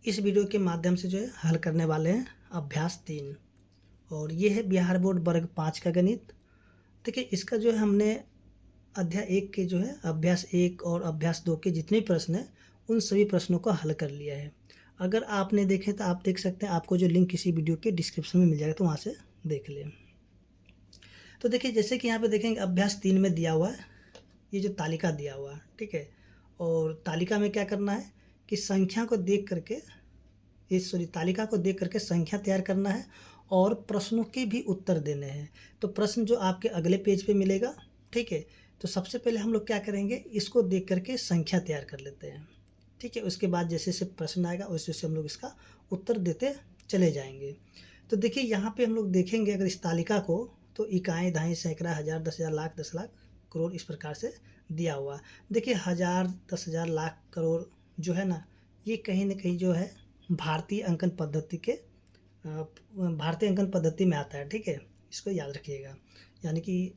इस वीडियो के माध्यम से जो है हल करने वाले हैं अभ्यास 3 और ये है बिहार बोर्ड वर्ग 5 का गणित। देखिए इसका जो है हमने अध्याय 1 के जो है अभ्यास 1 और अभ्यास 2 के जितने प्रश्न हैं उन सभी प्रश्नों को हल कर लिया है। अगर आपने देखे तो आप देख सकते हैं, आपको जो लिंक किसी वीडियो के डिस्क्रिप्शन में मिल जाएगा, तो वहाँ से देख लें। तो देखिए जैसे कि यहाँ पे देखेंगे अभ्यास 3 में दिया हुआ है, ये जो तालिका दिया हुआ है, ठीक है। और तालिका में क्या करना है कि संख्या को देख करके तालिका को देख करके संख्या तैयार करना है और प्रश्नों के भी उत्तर देने हैं। तो प्रश्न जो आपके अगले पेज पे मिलेगा, ठीक है। तो सबसे पहले हम लोग क्या करेंगे, इसको देख करके संख्या तैयार कर लेते हैं, ठीक है। उसके बाद जैसे जैसे प्रश्न आएगा वैसे वैसे हम लोग इसका उत्तर देते चले जाएंगे। तो देखिए यहाँ पे हम लोग देखेंगे अगर इस तालिका को, तो इकाई, दहाई, सैकड़ा, हज़ार, 10,000, लाख, 10 लाख, करोड़ इस प्रकार से दिया हुआ। देखिए 1000, 10,000, लाख, करोड़ जो है ना, ये कहीं ना कहीं जो है भारतीय अंकन पद्धति में आता है, ठीक है। इसको याद रखिएगा, यानी कि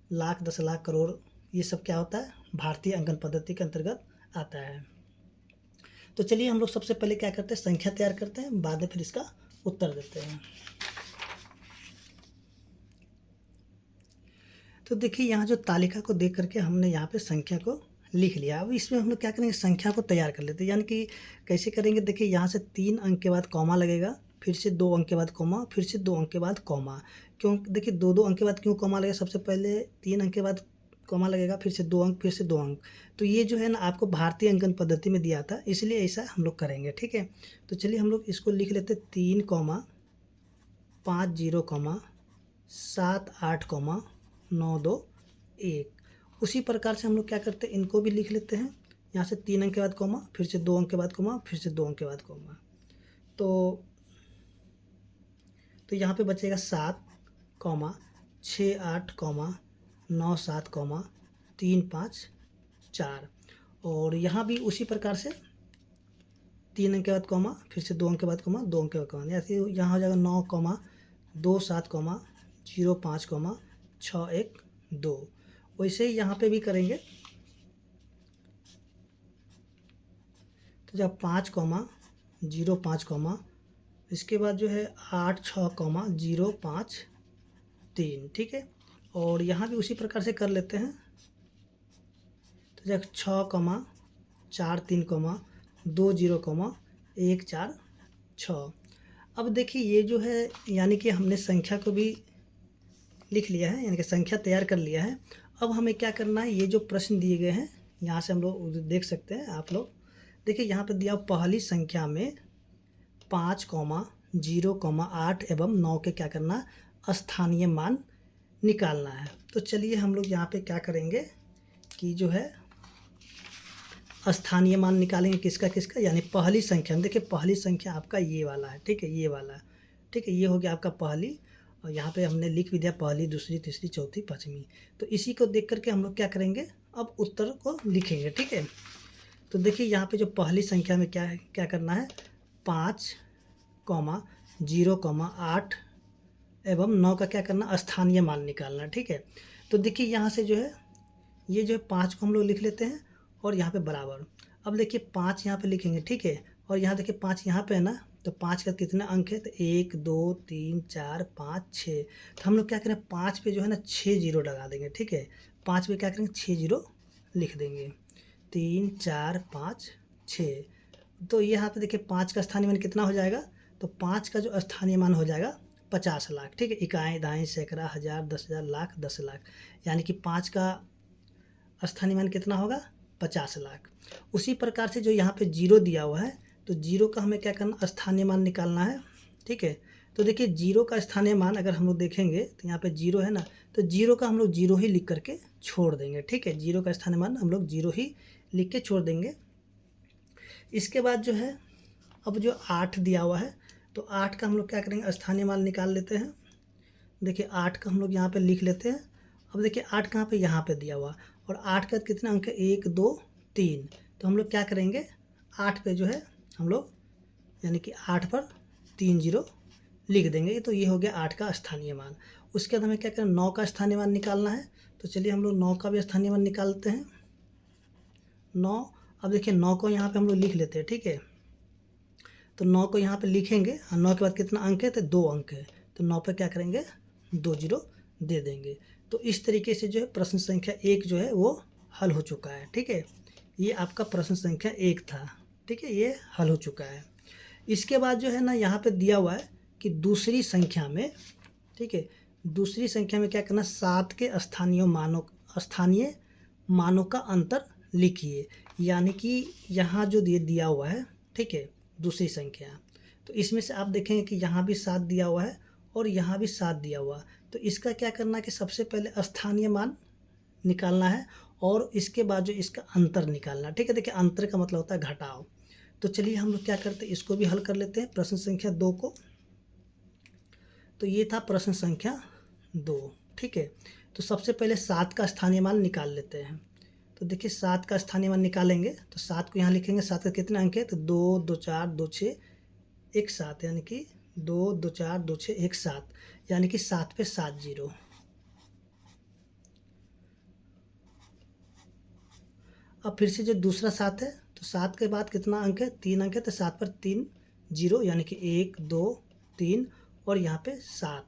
लाख, 10 लाख, करोड़ ये सब क्या होता है, भारतीय अंकन पद्धति के अंतर्गत आता है। तो चलिए हम लोग सबसे पहले क्या करते हैं, संख्या तैयार करते हैं, बाद में फिर इसका उत्तर देते हैं। तो देखिए यहाँ जो तालिका को देख करके हमने यहाँ पे संख्या को लिख लिया। अब इसमें हम लोग क्या करेंगे, संख्या को तैयार कर लेते हैं। यानी कि कैसे करेंगे, देखिए यहाँ से 3 अंक के बाद कॉमा लगेगा, फिर से 2 अंक के बाद कॉमा, फिर से 2 अंक के बाद कॉमा। क्यों, देखिए 2-2 अंक के बाद क्यों कॉमा लगेगा, सबसे पहले 3 अंक के बाद कॉमा लगेगा, फिर से 2 अंक, फिर से 2 अंक। तो ये जो है ना आपको भारतीय अंकन पद्धति में दिया था, इसलिए ऐसा हम लोग करेंगे, ठीक है। तो चलिए हम लोग इसको लिख लेते 3, 5, 0, 7, 8, 9, 2, 1। उसी प्रकार से हम लोग क्या करते हैं, इनको भी लिख लेते हैं। यहाँ से 3 अंक के बाद कॉमा, फिर से 2 अंक के बाद कॉमा, फिर से 2 अंक के बाद कॉमा। तो यहाँ पे बचेगा 7, 6, 8, 9, 7, 3, 5, 4। और यहाँ भी उसी प्रकार से 3 अंक के बाद कॉमा, फिर से 2 अंक के बाद कॉमा, 2 अंक के बाद कॉमा। ऐसे यहाँ हो जाएगा 9, 2, 7, 0, 5, 6, 1, 2। वैसे ही यहाँ पे भी करेंगे। तो जब 5, 0, 5, इसके बाद जो है 8, 6, 0, 5, 3, ठीक है। और यहाँ भी उसी प्रकार से कर लेते हैं। तो जब 6, 4, 3, 2, 0, 1, 4, 6। अब देखिए ये जो है, यानी कि हमने संख्या को भी लिख लिया है, यानी कि संख्या तैयार कर लिया है। अब हमें क्या करना है, ये जो प्रश्न दिए गए हैं यहाँ से हम लोग देख सकते हैं। आप लोग देखिए यहाँ पे दिया पहली संख्या में 5, 0, 8 एवं 9 के क्या करना, स्थानीय मान निकालना है। तो चलिए हम लोग यहाँ पे क्या करेंगे कि जो है स्थानीय मान निकालेंगे, किसका किसका, यानी पहली संख्या में। देखिए पहली संख्या आपका ये वाला है, ठीक है, ये वाला, ठीक है। ये हो गया आपका पहली, और यहाँ पे हमने लिख भी दिया पहली, दूसरी, तीसरी, चौथी, पाँचवीं। तो इसी को देख करके हम लोग क्या करेंगे, अब उत्तर को लिखेंगे, ठीक है। तो देखिए यहाँ पे जो पहली संख्या में क्या है, क्या करना है, 5, 0, 8 एवं 9 का क्या करना, स्थानीय मान निकालना, ठीक है। तो देखिए यहाँ से जो है ये जो है 5 को हम लोग लिख लेते हैं और यहाँ पे बराबर। अब देखिए 5 यहाँ पे लिखेंगे, ठीक है। और यहाँ देखिए 5 यहाँ पे है ना, तो 5 का कितना अंक है, तो 1, 2, 3, 4, 5, 6। तो हम लोग क्या करें, 5 पे जो है ना 6 जीरो लगा देंगे, ठीक है। 5 पे क्या करेंगे, 6 जीरो लिख देंगे, 3, 4, 5, 6। तो यहाँ पे देखिए 5 का स्थानीय मान कितना हो जाएगा, तो 5 का जो स्थानीय मान हो जाएगा 50 लाख, ठीक है। इकाई, दहाई, सैकड़ा, हज़ार, 10,000, लाख, 10 लाख, यानी कि 5 का स्थानीय मान कितना होगा, 50 लाख। उसी प्रकार से जो यहाँ पे जीरो दिया हुआ है, तो जीरो का हमें क्या करना, स्थानीय मान निकालना है, ठीक है। तो देखिए जीरो का स्थानीय मान अगर हम लोग देखेंगे तो यहाँ पे जीरो है ना, तो जीरो का हम लोग जीरो ही लिख करके छोड़ देंगे, ठीक है। जीरो का स्थानीय मान हम लोग जीरो ही लिख के छोड़ देंगे। इसके बाद जो है अब जो 8 दिया हुआ है, तो 8 का हम लोग क्या करेंगे, स्थानीय मान निकाल लेते हैं। देखिए 8 का हम लोग यहाँ पे लिख लेते हैं। अब देखिए 8 कहाँ पे, यहाँ पे दिया हुआ, और 8 का कितना अंक है, 1, 2, 3। तो हम लोग क्या करेंगे, 8 पे जो है हम लोग, यानी कि 8 पर 3 जीरो लिख देंगे। तो ये हो गया 8 का स्थानीय मान। उसके बाद हमें क्या करना, 9 का स्थानीय मान निकालना है। तो चलिए हम लोग 9 का भी स्थानीय मान निकालते हैं, 9। अब देखिए 9 को यहाँ पे हम लोग लिख लेते हैं, ठीक है। तो 9 को यहाँ पे लिखेंगे और 9 के बाद कितना अंक है, तो 2 अंक है, तो 9 पे क्या करेंगे, 2 जीरो दे देंगे। तो इस तरीके से जो है प्रश्न संख्या 1 जो है वो हल हो चुका है। ठीक है, ये आपका प्रश्न संख्या 1 था। ठीक है, ये हल हो चुका है। इसके बाद जो है ना यहाँ पे दिया हुआ है कि दूसरी संख्या में, ठीक है, दूसरी संख्या में क्या करना, 7 के स्थानीय मानों का अंतर लिखिए। यानी कि यहाँ जो दिया हुआ है, ठीक है, दूसरी संख्या, तो इसमें से आप देखेंगे कि यहाँ भी 7 दिया हुआ है और यहाँ भी 7 दिया हुआ है। तो इसका क्या करना है कि सबसे पहले स्थानीय मान निकालना है और इसके बाद जो इसका अंतर निकालना है। ठीक है, देखिए अंतर का मतलब होता है घटाव। तो चलिए हम लोग क्या करते हैं, इसको भी हल कर लेते हैं, प्रश्न संख्या 2 को। तो ये था प्रश्न संख्या 2। ठीक है, तो सबसे पहले 7 का स्थानीय मान निकाल लेते हैं। तो देखिए 7 का स्थानीय मान निकालेंगे तो 7 को यहाँ लिखेंगे, 7 का कितने अंक है, तो 2 2 4 2 6 1 7, यानी कि 2 2 4 2 6 1 7, यानी कि 7 पे 7 जीरो। अब फिर से जो दूसरा 7 है, तो 7 के बाद कितना अंक है, 3 अंक है, तो 7 पर 3 जीरो, यानी कि 1 2 3 और यहाँ पे 7।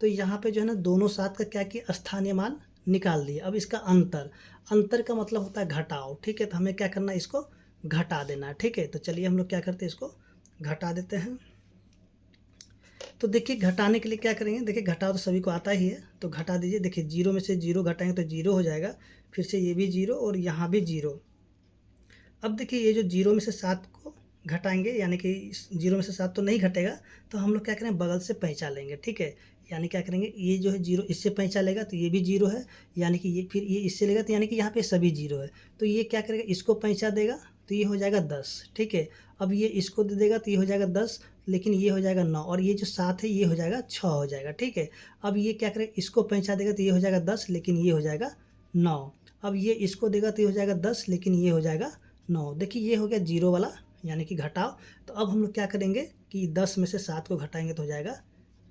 तो यहाँ पे जो है ना दोनों 7 का क्या किया, स्थानीय मान निकाल दिए। अब इसका अंतर का मतलब होता है घटाव। ठीक है, तो हमें क्या करना है, इसको घटा देना है। ठीक है, तो चलिए हम लोग क्या करते हैं, इसको घटा देते हैं। तो देखिए घटाने के लिए क्या करेंगे, देखिए घटाव तो सभी को आता ही है, तो घटा दीजिए। देखिए 0 में से 0 घटाएंगे तो 0 हो जाएगा, फिर से ये भी 0 और यहाँ भी 0। अब देखिए ये जो 0 में से 7 को घटाएंगे, यानी कि 0 में से 7 तो नहीं घटेगा, तो हम लोग क्या करेंगे, बगल से पैंचा लेंगे। ठीक है, यानी क्या करेंगे, ये जो है 0 इससे पैंचा लेगा तो ये भी 0 है, यानी कि ये फिर ये इससे लेगा तो यानी कि यहाँ पे सभी 0 है। तो ये क्या करेगा, इसको पैंचा देगा तो ये हो जाएगा 10। ठीक है, अब ये इसको दे देगा तो ये हो जाएगा 10, लेकिन ये हो जाएगा 9 और ये जो 7 है ये हो जाएगा 6 हो जाएगा। ठीक है, अब ये क्या करेगा, इसको पैंचा देगा तो ये हो जाएगा 10, लेकिन ये हो जाएगा 9। अब ये इसको देगा तो ये हो जाएगा 10, लेकिन ये हो जाएगा 9। देखिए ये हो गया 0 वाला, यानी कि घटाव। तो अब हम लोग क्या करेंगे कि 10 में से 7 को घटाएंगे तो हो जाएगा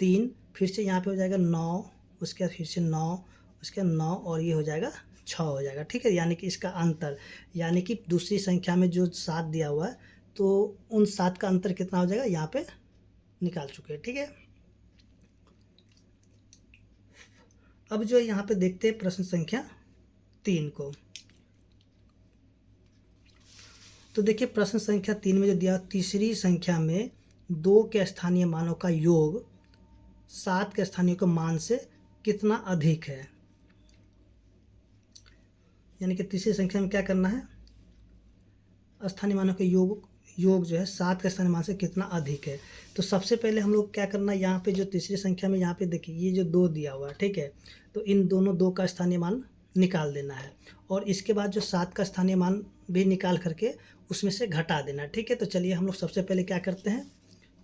3, फिर से यहाँ पे हो जाएगा 9, उसके बाद फिर से 9, उसके बाद 9 और ये हो जाएगा 6 हो जाएगा। ठीक है, यानी कि इसका अंतर, यानी कि दूसरी संख्या में जो 7 दिया हुआ है तो उन 7 का अंतर कितना हो जाएगा, यहाँ पे निकाल चुके हैं। ठीक है, अब जो यहाँ पे देखते हैं प्रश्न संख्या 3 को। तो देखिए प्रश्न संख्या 3 में जो दिया, तीसरी संख्या में 2 के स्थानीय मानों का योग 7 के स्थानीय के मान से कितना अधिक है। यानी कि तीसरी संख्या में क्या करना है, स्थानीय मानों के योग जो है 7 के स्थानीय मान से कितना अधिक है। तो सबसे पहले हम लोग क्या करना है, यहाँ पे जो तीसरी संख्या में यहाँ पे देखिए ये जो 2 दिया हुआ है, ठीक है, तो इन दोनों 2 का स्थानीय मान निकाल देना है और इसके बाद जो 7 का स्थानीय मान भी निकाल करके उसमें से घटा देना है। ठीक है, तो चलिए हम लोग सबसे पहले क्या करते हैं,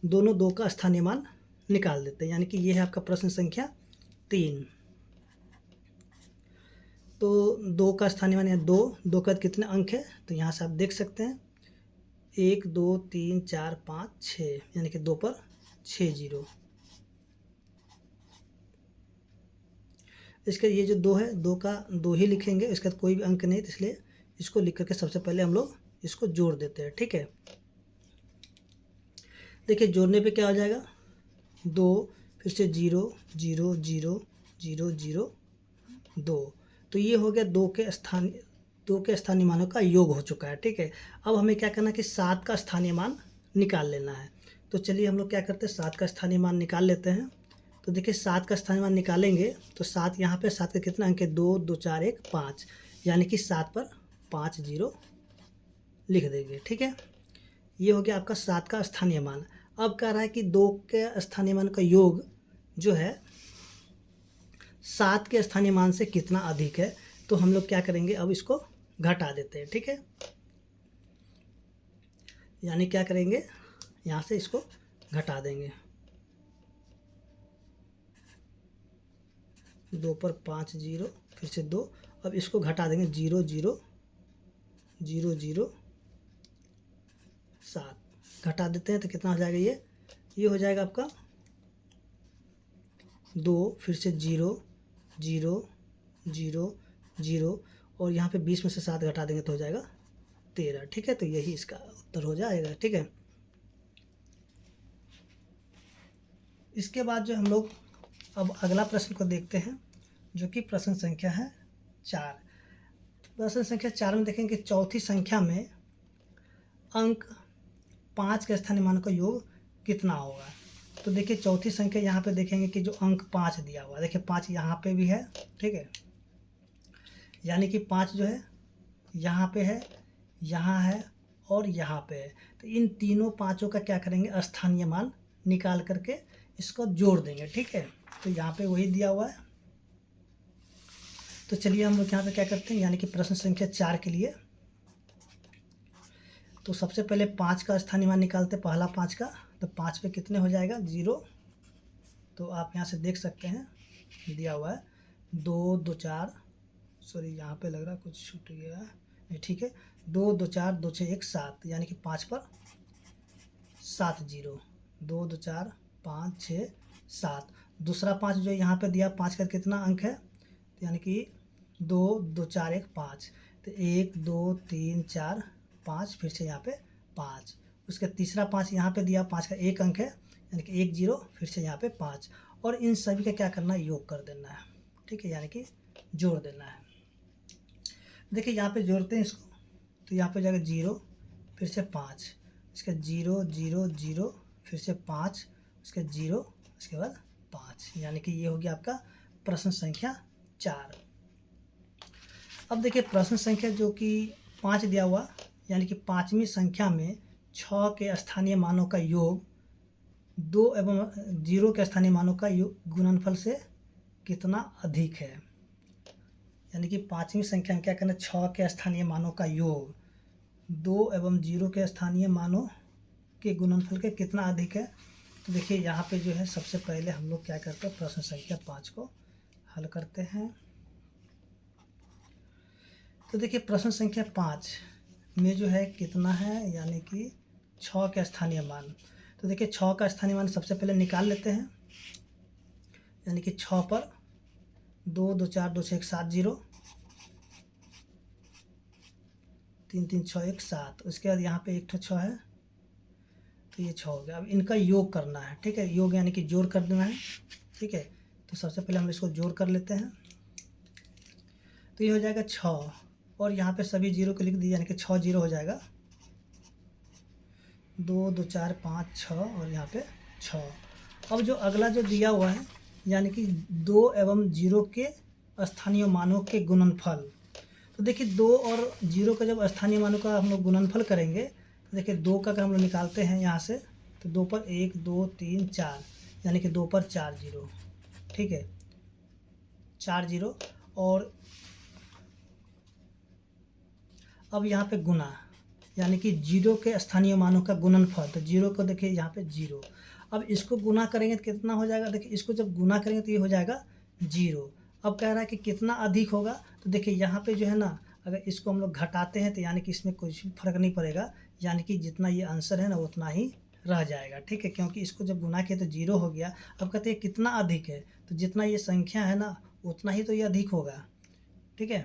दोनों 2 का स्थानीय मान निकाल देते हैं। यानी कि ये है आपका प्रश्न संख्या 3। तो 2 का स्थानीय मान यहाँ 2 का कितने अंक है, तो यहाँ से आप देख सकते हैं 1 2 3 4 5 6, यानी कि 2 पर 6 जीरो। इसके ये जो 2 है, 2 का 2 ही लिखेंगे, इसके बाद कोई भी अंक नहीं, तो इसलिए इसको लिख करके सबसे पहले हम लोग इसको जोड़ देते हैं। ठीक है, देखिए जोड़ने पे क्या हो जाएगा, 2 फिर से 0 0 0 0 0 2, तो ये हो गया 2 के स्थानीय मानों का योग हो चुका है। ठीक है, अब हमें क्या करना है कि 7 का स्थानीय मान निकाल लेना है। तो चलिए हम लोग क्या करते हैं, 7 का स्थानीय मान निकाल लेते हैं। तो देखिए 7 का स्थानीय मान निकालेंगे तो 7 यहाँ पे 7 के कितना अंक है, 2 2 4 1 5, यानी कि 7 पर 5 जीरो लिख देंगे। ठीक है, ये हो गया आपका 7 का स्थानीय मान। अब कह रहा है कि 2 के स्थानीय मान का योग जो है 7 के स्थानीय मान से कितना अधिक है। तो हम लोग क्या करेंगे, अब इसको घटा देते हैं। ठीक है, यानी क्या करेंगे, यहाँ से इसको घटा देंगे, 2 पर 5 जीरो, फिर से 2, अब इसको घटा देंगे 0 0 0 0 7, घटा देते हैं तो कितना हो जाएगा, ये हो जाएगा आपका 2 फिर से 0 0 0 0 और यहाँ पे 20 में से 7 घटा देंगे तो हो जाएगा 13। ठीक है, तो यही इसका उत्तर हो जाएगा। ठीक है, इसके बाद जो हम लोग अब अगला प्रश्न को देखते हैं, जो कि प्रश्न संख्या है 4। प्रश्न संख्या 4 में देखेंगे चौथी संख्या में अंक 5 के स्थानीय मानों का योग कितना होगा। तो देखिए चौथी संख्या यहाँ पे देखेंगे कि जो अंक 5 दिया हुआ है, देखिए 5 यहाँ पे भी है, ठीक है, यानी कि 5 जो है यहाँ पे है, यहाँ है और यहाँ पे है। तो इन तीनों पाँचों का क्या करेंगे, स्थानीय मान निकाल करके इसको जोड़ देंगे, ठीक है। तो यहाँ पे वही दिया हुआ है। तो चलिए हम लोग यहाँ पे क्या करते हैं, यानी कि प्रश्न संख्या 4 के लिए तो सबसे पहले 5 का स्थानीय मान निकालते, पहला 5 का। तो 5 पे कितने हो जाएगा, 0। तो आप यहाँ से देख सकते हैं दिया हुआ है 2 2 4, सॉरी यहाँ पे लग रहा है कुछ छूट गया है, नहीं ठीक है, 2 2 4 2 6 1 7, यानी कि 5 पर 7 0, 2 2 4 5 6 7। दूसरा 5 जो यहाँ पे दिया, 5 का कितना अंक है, तो यानी कि 2 2 4 1 5। तो 1 2 3 4 5, फिर से यहाँ पे 5। उसका तीसरा 5 यहाँ पे दिया, 5 का एक अंक है, यानी कि 1 0, फिर से यहाँ पे 5। और इन सभी का क्या करना है, योग कर देना है, ठीक है, यानी कि जोड़ देना है। देखिए यहाँ पे जोड़ते हैं इसको, तो यहाँ पे जाएगा 0, फिर से 5, इसका 0 0 0, फिर से 5, उसके 0, उसके बाद 5, यानी कि ये हो गया आपका प्रश्न संख्या 4। अब देखिए प्रश्न संख्या जो कि 5 दिया हुआ, यानी कि 5वीं संख्या में 6 के स्थानीय मानों का योग 2 एवं 0 के स्थानीय मानों का गुणनफल से कितना अधिक है। यानी कि 5वीं संख्या में क्या करना है, 6 के स्थानीय मानों का योग 2 एवं 0 के स्थानीय मानों के गुणनफल के कितना अधिक है। तो देखिए यहाँ पे जो है सबसे पहले हम लोग क्या करते हैं, प्रश्न संख्या 5 को हल करते हैं। तो देखिए प्रश्न संख्या 5 में जो है कितना है, यानी कि 6 के स्थानीय मान। तो देखिए 6 का स्थानीय मान सबसे पहले निकाल लेते हैं, यानी कि 6 पर 2 2 4 2 6 1 7 0, 3 3 6 1 7। उसके बाद यहाँ पे एक ठो 6 है, तो ये 6 हो गया। अब इनका योग करना है, ठीक है, योग यानी कि जोड़ कर देना है, ठीक है। तो सबसे पहले हम इसको जोड़ कर लेते हैं, तो ये हो जाएगा 6, और यहाँ पे सभी 0 को लिख दीजिए, यानी कि 6 0 हो जाएगा, 2 2 4 5 6, और यहाँ पे 6। अब जो अगला जो दिया हुआ है, यानी कि 2 एवं 0 के स्थानीय मानों के गुणनफल। तो देखिए 2 और 0 का जब स्थानीय मानों का हम लोग गुणनफल करेंगे, तो देखिए 2 का हम लोग निकालते हैं यहाँ से, तो 2 पर 1 2 3 4, यानी कि 2 पर 4 0, ठीक है, 4 0। और अब यहाँ पे गुना, यानी कि 0 के स्थानीय मानों का गुणनफल। तो 0 को देखिए यहाँ पे 0, अब इसको गुना करेंगे तो कितना हो जाएगा, देखिए इसको जब गुना करेंगे तो ये हो जाएगा 0। अब कह रहा है कि कितना अधिक होगा, तो देखिए यहाँ पे जो है ना, अगर इसको हम लोग घटाते हैं तो यानी कि इसमें कुछ फर्क नहीं पड़ेगा, यानी कि जितना ये आंसर है ना उतना ही रह जाएगा, ठीक है, क्योंकि इसको जब गुना किया तो 0 हो गया। अब कहते हैं कितना अधिक है, तो जितना ये संख्या है ना उतना ही तो ये अधिक होगा, ठीक है।